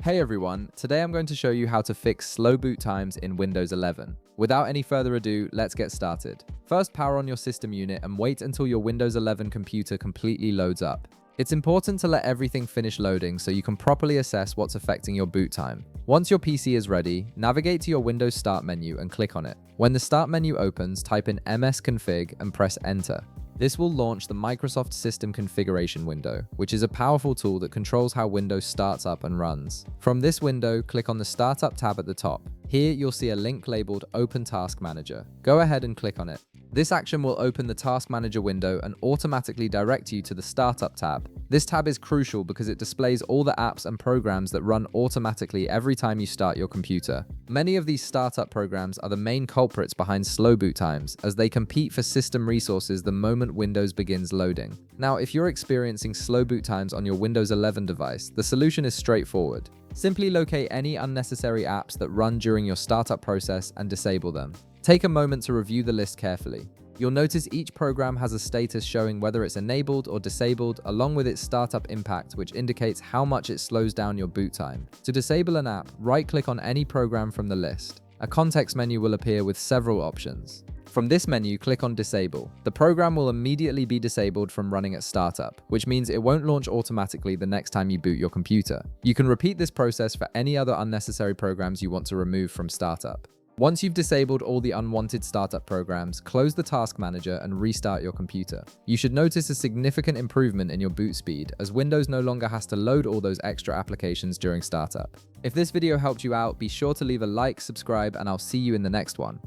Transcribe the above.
Hey everyone, today I'm going to show you how to fix slow boot times in Windows 11. Without any further ado, let's get started. First, power on your system unit and wait until your Windows 11 computer completely loads up. It's important to let everything finish loading so you can properly assess what's affecting your boot time. Once your PC is ready, navigate to your Windows Start menu and click on it. When the Start menu opens, type in msconfig and press Enter. This will launch the Microsoft System Configuration window, which is a powerful tool that controls how Windows starts up and runs. From this window, click on the Startup tab at the top. Here, you'll see a link labeled Open Task Manager. Go ahead and click on it. This action will open the Task Manager window and automatically direct you to the Startup tab. This tab is crucial because it displays all the apps and programs that run automatically every time you start your computer. Many of these startup programs are the main culprits behind slow boot times, as they compete for system resources the moment Windows begins loading. Now, if you're experiencing slow boot times on your Windows 11 device, the solution is straightforward. Simply locate any unnecessary apps that run during your startup process and disable them. Take a moment to review the list carefully. You'll notice each program has a status showing whether it's enabled or disabled, along with its startup impact, which indicates how much it slows down your boot time. To disable an app, right-click on any program from the list. A context menu will appear with several options. From this menu, click on Disable. The program will immediately be disabled from running at startup, which means it won't launch automatically the next time you boot your computer. You can repeat this process for any other unnecessary programs you want to remove from startup. Once you've disabled all the unwanted startup programs, close the Task Manager and restart your computer. You should notice a significant improvement in your boot speed, as Windows no longer has to load all those extra applications during startup. If this video helped you out, be sure to leave a like, subscribe, and I'll see you in the next one.